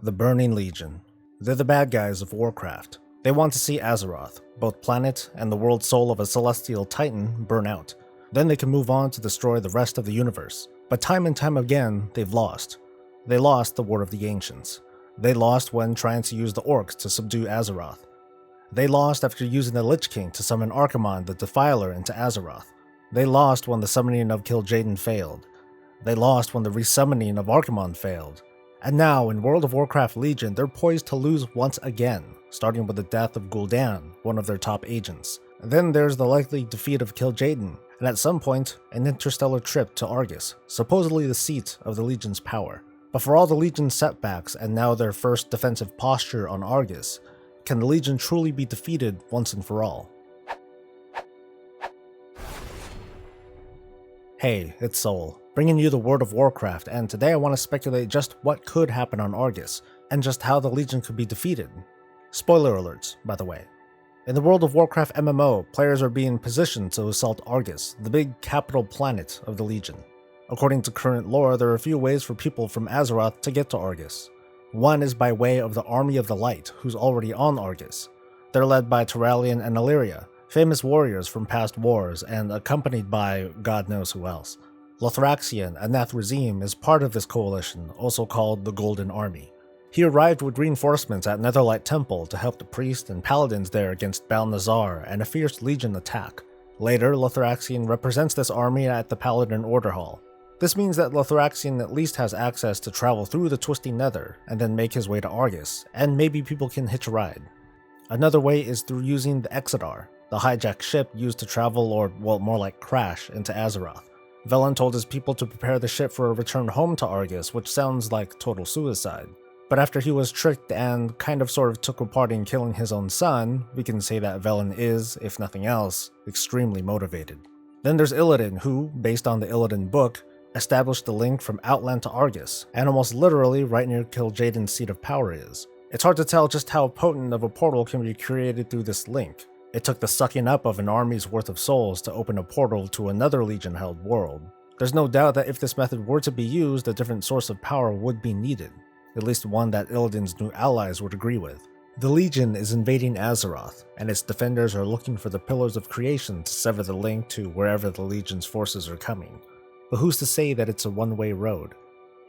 The Burning Legion. They're the bad guys of Warcraft. They want to see Azeroth, both planet and the world soul of a celestial titan, burn out. Then they can move on to destroy the rest of the universe. But time and time again, they've lost. They lost the War of the Ancients. They lost when trying to use the orcs to subdue Azeroth. They lost after using the Lich King to summon Archimonde the Defiler into Azeroth. They lost when the summoning of kil'jaden failed. They lost when the resummoning of Archimonde failed. And now, in World of Warcraft Legion, they're poised to lose once again, starting with the death of Gul'dan, one of their top agents. And then there's the likely defeat of kil'jaden, and at some point, an interstellar trip to Argus, supposedly the seat of the Legion's power. But for all the Legion's setbacks and now their first defensive posture on Argus, can the Legion truly be defeated once and for all? Hey, it's Soul, bringing you the World of Warcraft, and today I want to speculate just what could happen on Argus, and just how the Legion could be defeated. Spoiler alerts, by the way. In the World of Warcraft MMO, players are being positioned to assault Argus, the big capital planet of the Legion. According to current lore, there are a few ways for people from Azeroth to get to Argus. One is by way of the Army of the Light, who's already on Argus. They're led by Turalyon and Illyria, famous warriors from past wars, and accompanied by God knows who else. Lothraxion, a Nathrazim, is part of this coalition, also called the Golden Army. He arrived with reinforcements at Netherlight Temple to help the priests and paladins there against Balnazar and a fierce Legion attack. Later, Lothraxion represents this army at the Paladin Order Hall. This means that Lothraxion at least has access to travel through the Twisting Nether and then make his way to Argus, and maybe people can hitch a ride. Another way is through using the Exodar, the hijacked ship used to travel, or well, more like crash, into Azeroth. Velen told his people to prepare the ship for a return home to Argus, which sounds like total suicide. But after he was tricked and kind of sort of took a part in killing his own son, we can say that Velen is, if nothing else, extremely motivated. Then there's Illidan, who, based on the Illidan book, established the link from Outland to Argus, and almost literally right near kil'jaden's seat of power is. It's hard to tell just how potent of a portal can be created through this link. It took the sucking up of an army's worth of souls to open a portal to another Legion-held world. There's no doubt that if this method were to be used, a different source of power would be needed, at least one that Illidan's new allies would agree with. The Legion is invading Azeroth, and its defenders are looking for the Pillars of Creation to sever the link to wherever the Legion's forces are coming. But who's to say that it's a one-way road?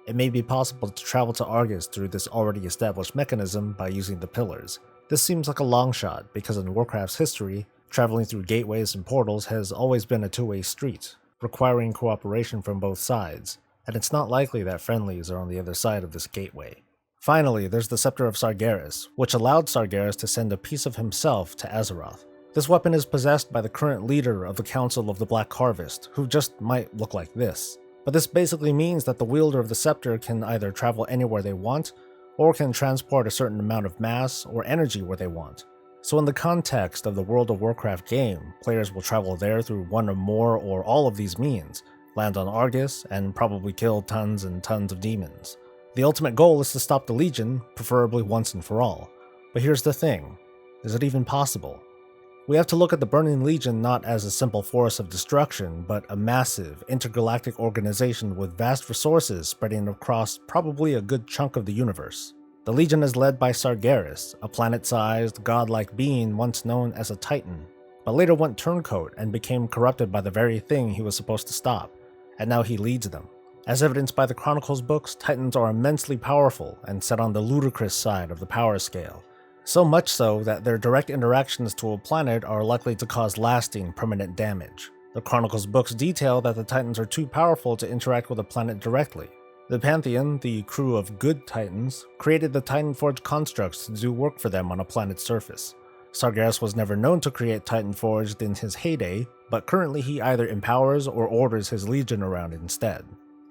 It may be possible to travel to Argus through this already established mechanism by using the Pillars. This seems like a long shot, because in Warcraft's history, traveling through gateways and portals has always been a two-way street, requiring cooperation from both sides, and it's not likely that friendlies are on the other side of this gateway. Finally, there's the Scepter of Sargeras, which allowed Sargeras to send a piece of himself to Azeroth. This weapon is possessed by the current leader of the Council of the Black Harvest, who just might look like this. But this basically means that the wielder of the scepter can either travel anywhere they want, or can transport a certain amount of mass or energy where they want. So in the context of the World of Warcraft game, players will travel there through one or more or all of these means, land on Argus, and probably kill tons and tons of demons. The ultimate goal is to stop the Legion, preferably once and for all. But here's the thing, is it even possible? We have to look at the Burning Legion not as a simple force of destruction, but a massive, intergalactic organization with vast resources spreading across probably a good chunk of the universe. The Legion is led by Sargeras, a planet-sized, godlike being once known as a Titan, but later went turncoat and became corrupted by the very thing he was supposed to stop, and now he leads them. As evidenced by the Chronicles books, Titans are immensely powerful and set on the ludicrous side of the power scale. So much so that their direct interactions to a planet are likely to cause lasting, permanent damage. The Chronicles books detail that the Titans are too powerful to interact with a planet directly. The Pantheon, the crew of good Titans, created the Titanforge constructs to do work for them on a planet's surface. Sargeras was never known to create Titanforged in his heyday, but currently he either empowers or orders his Legion around instead.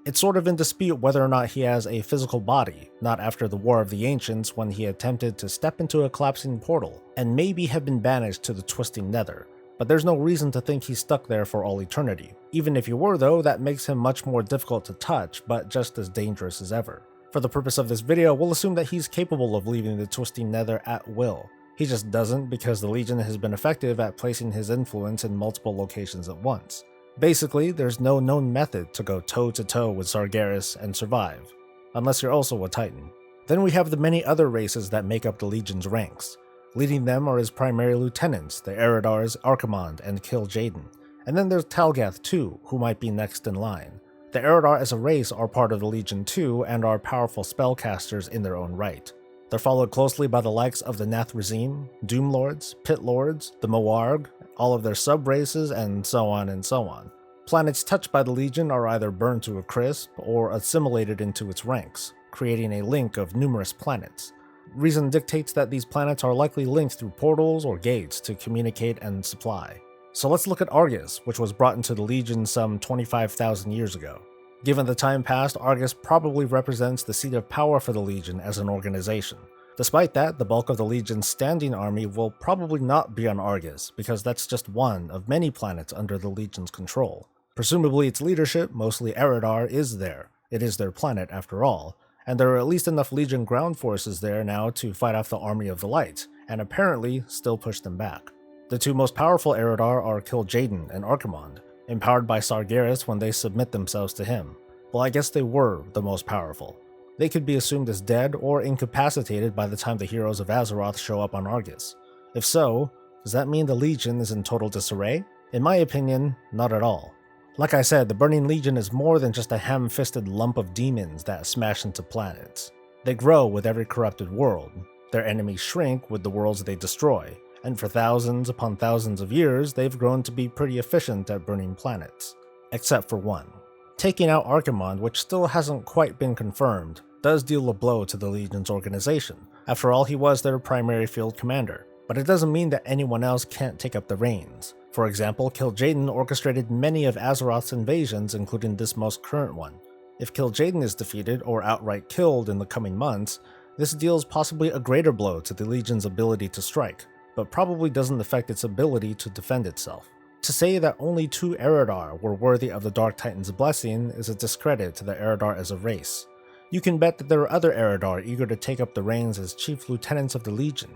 It's sort of in dispute whether or not he has a physical body, not after the War of the Ancients when he attempted to step into a collapsing portal, and maybe have been banished to the Twisting Nether, but there's no reason to think he's stuck there for all eternity. Even if he were though, that makes him much more difficult to touch, but just as dangerous as ever. For the purpose of this video, we'll assume that he's capable of leaving the Twisting Nether at will. He just doesn't because the Legion has been effective at placing his influence in multiple locations at once. Basically, there's no known method to go toe-to-toe with Sargeras and survive, unless you're also a Titan. Then we have the many other races that make up the Legion's ranks. Leading them are his primary lieutenants, the Eridars, Archimonde, and kil'jaden. And then there's Talgath too, who might be next in line. The Eridar as a race are part of the Legion too, and are powerful spellcasters in their own right. They're followed closely by the likes of the Nathrazim, Doomlords, Pit Lords, the Moarg, all of their sub-races, and so on and so on. Planets touched by the Legion are either burned to a crisp or assimilated into its ranks, creating a link of numerous planets. Reason dictates that these planets are likely linked through portals or gates to communicate and supply. So let's look at Argus, which was brought into the Legion some 25,000 years ago. Given the time past, Argus probably represents the seat of power for the Legion as an organization. Despite that, the bulk of the Legion's standing army will probably not be on Argus, because that's just one of many planets under the Legion's control. Presumably its leadership, mostly Eridar, is there. It is their planet after all, and there are at least enough Legion ground forces there now to fight off the Army of the Light, and apparently still push them back. The two most powerful Eridar are kil'jaden and Archimonde, empowered by Sargeras when they submit themselves to him. Well, I guess they were the most powerful. They could be assumed as dead or incapacitated by the time the heroes of Azeroth show up on Argus. If so, does that mean the Legion is in total disarray? In my opinion, not at all. Like I said, the Burning Legion is more than just a ham-fisted lump of demons that smash into planets. They grow with every corrupted world. Their enemies shrink with the worlds they destroy, and for thousands upon thousands of years, they've grown to be pretty efficient at burning planets. Except for one. Taking out Archimonde, which still hasn't quite been confirmed, does deal a blow to the Legion's organization. After all, he was their primary field commander. But it doesn't mean that anyone else can't take up the reins. For example, kil'jaden orchestrated many of Azeroth's invasions, including this most current one. If kil'jaden is defeated or outright killed in the coming months, this deals possibly a greater blow to the Legion's ability to strike, but probably doesn't affect its ability to defend itself. To say that only 2 Eridar were worthy of the Dark Titan's blessing is a discredit to the Eridar as a race. You can bet that there are other Eridar eager to take up the reins as chief lieutenants of the Legion,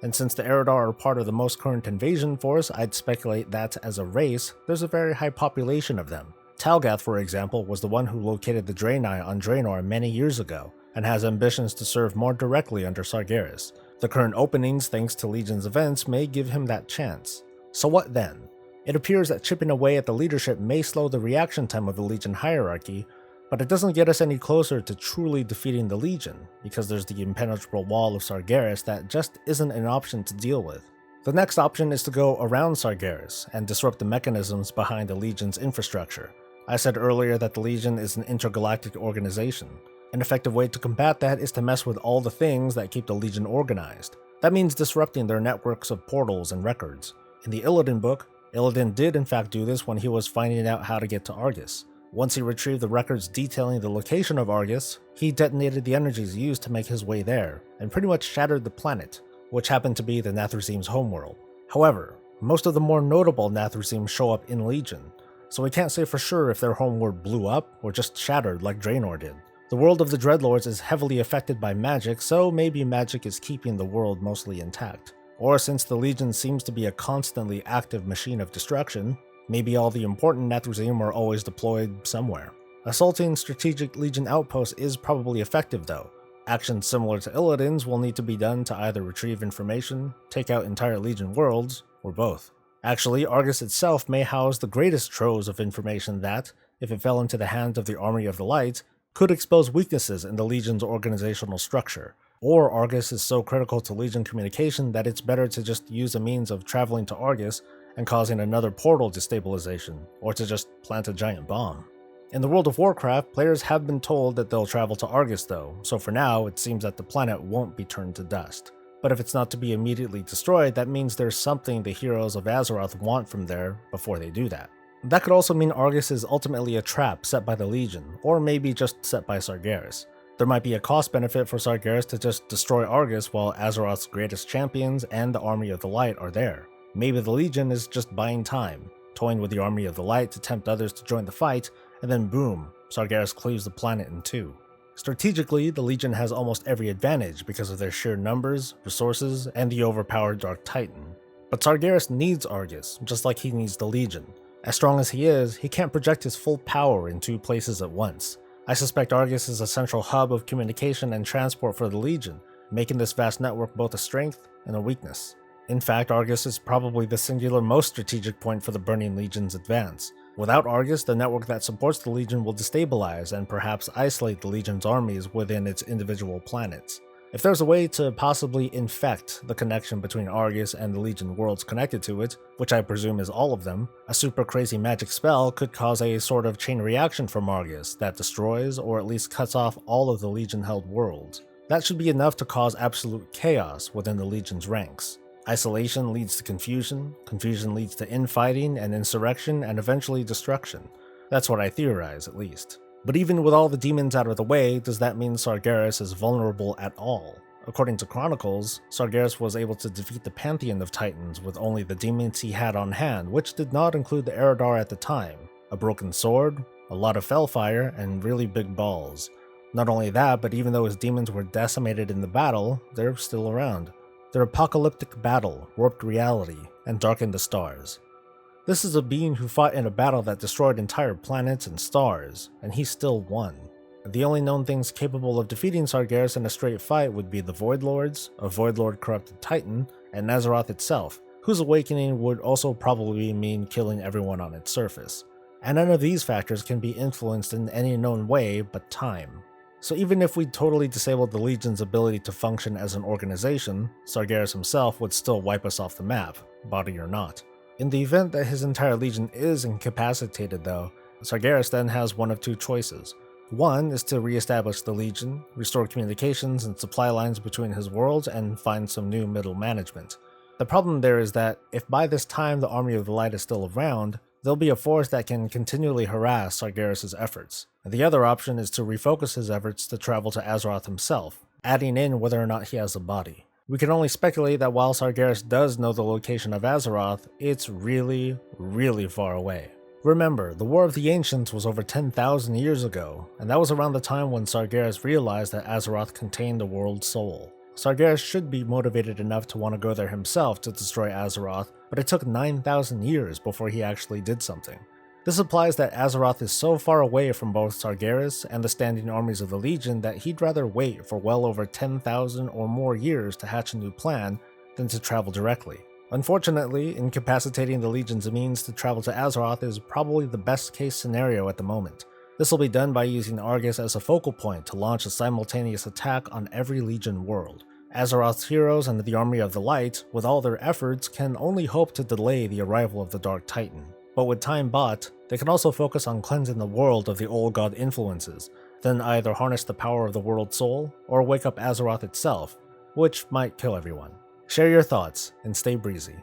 and since the Eridar are part of the most current invasion force, I'd speculate that, as a race, there's a very high population of them. Talgath, for example, was the one who located the Draenei on Draenor many years ago, and has ambitions to serve more directly under Sargeras. The current openings, thanks to Legion's events, may give him that chance. So what then? It appears that chipping away at the leadership may slow the reaction time of the Legion hierarchy, but it doesn't get us any closer to truly defeating the Legion, because there's the impenetrable wall of Sargeras that just isn't an option to deal with. The next option is to go around Sargeras and disrupt the mechanisms behind the Legion's infrastructure. I said earlier that the Legion is an intergalactic organization. An effective way to combat that is to mess with all the things that keep the Legion organized. That means disrupting their networks of portals and records. In the Illidan book, Illidan did in fact do this when he was finding out how to get to Argus. Once he retrieved the records detailing the location of Argus, he detonated the energies used to make his way there, and pretty much shattered the planet, which happened to be the Nathrazim's homeworld. However, most of the more notable Nathrazim show up in Legion, so we can't say for sure if their homeworld blew up or just shattered like Draenor did. The world of the Dreadlords is heavily affected by magic, so maybe magic is keeping the world mostly intact. Or since the Legion seems to be a constantly active machine of destruction, maybe all the important Nathrazim are always deployed somewhere. Assaulting strategic Legion outposts is probably effective though. Actions similar to Illidan's will need to be done to either retrieve information, take out entire Legion worlds, or both. Actually, Argus itself may house the greatest troves of information that, if it fell into the hands of the Army of the Light, could expose weaknesses in the Legion's organizational structure. Or Argus is so critical to Legion communication that it's better to just use a means of traveling to Argus and causing another portal destabilization, or to just plant a giant bomb. In the world of Warcraft, players have been told that they'll travel to Argus though, so for now it seems that the planet won't be turned to dust. But if it's not to be immediately destroyed, that means there's something the heroes of Azeroth want from there before they do that. That could also mean Argus is ultimately a trap set by the Legion, or maybe just set by Sargeras. There might be a cost benefit for Sargeras to just destroy Argus while Azeroth's greatest champions and the Army of the Light are there. Maybe the Legion is just buying time, toying with the Army of the Light to tempt others to join the fight, and then boom, Sargeras cleaves the planet in two. Strategically, the Legion has almost every advantage because of their sheer numbers, resources, and the overpowered Dark Titan. But Sargeras needs Argus, just like he needs the Legion. As strong as he is, he can't project his full power in two places at once. I suspect Argus is a central hub of communication and transport for the Legion, making this vast network both a strength and a weakness. In fact, Argus is probably the singular most strategic point for the Burning Legion's advance. Without Argus, the network that supports the Legion will destabilize and perhaps isolate the Legion's armies within its individual planets. If there's a way to possibly infect the connection between Argus and the Legion worlds connected to it, which I presume is all of them, a super crazy magic spell could cause a sort of chain reaction from Argus that destroys or at least cuts off all of the Legion-held worlds. That should be enough to cause absolute chaos within the Legion's ranks. Isolation leads to confusion, confusion leads to infighting and insurrection and eventually destruction. That's what I theorize, at least. But even with all the demons out of the way, does that mean Sargeras is vulnerable at all? According to Chronicles, Sargeras was able to defeat the pantheon of titans with only the demons he had on hand, which did not include the Eridar at the time. A broken sword, a lot of fellfire, and really big balls. Not only that, but even though his demons were decimated in the battle, they're still around. Their apocalyptic battle warped reality and darkened the stars. This is a being who fought in a battle that destroyed entire planets and stars, and he still won. The only known things capable of defeating Sargeras in a straight fight would be the Void Lords, a Void Lord corrupted Titan, and Azeroth itself, whose awakening would also probably mean killing everyone on its surface. And none of these factors can be influenced in any known way but time. So even if we totally disabled the Legion's ability to function as an organization, Sargeras himself would still wipe us off the map, body or not. In the event that his entire Legion is incapacitated though, Sargeras then has one of two choices. One is to re-establish the Legion, restore communications and supply lines between his worlds, and find some new middle management. The problem there is that if by this time the Army of the Light is still around, there'll be a force that can continually harass Sargeras' efforts. And the other option is to refocus his efforts to travel to Azeroth himself, adding in whether or not he has a body. We can only speculate that while Sargeras does know the location of Azeroth, it's really, really far away. Remember, the War of the Ancients was over 10,000 years ago, and that was around the time when Sargeras realized that Azeroth contained the world's soul. Sargeras should be motivated enough to want to go there himself to destroy Azeroth, but it took 9,000 years before he actually did something. This implies that Azeroth is so far away from both Sargeras and the standing armies of the Legion that he'd rather wait for well over 10,000 or more years to hatch a new plan than to travel directly. Unfortunately, incapacitating the Legion's means to travel to Azeroth is probably the best case scenario at the moment. This will be done by using Argus as a focal point to launch a simultaneous attack on every Legion world. Azeroth's heroes and the Army of the Light, with all their efforts, can only hope to delay the arrival of the Dark Titan. But with time bought, they can also focus on cleansing the world of the old god influences, then either harness the power of the world soul, or wake up Azeroth itself, which might kill everyone. Share your thoughts, and stay breezy.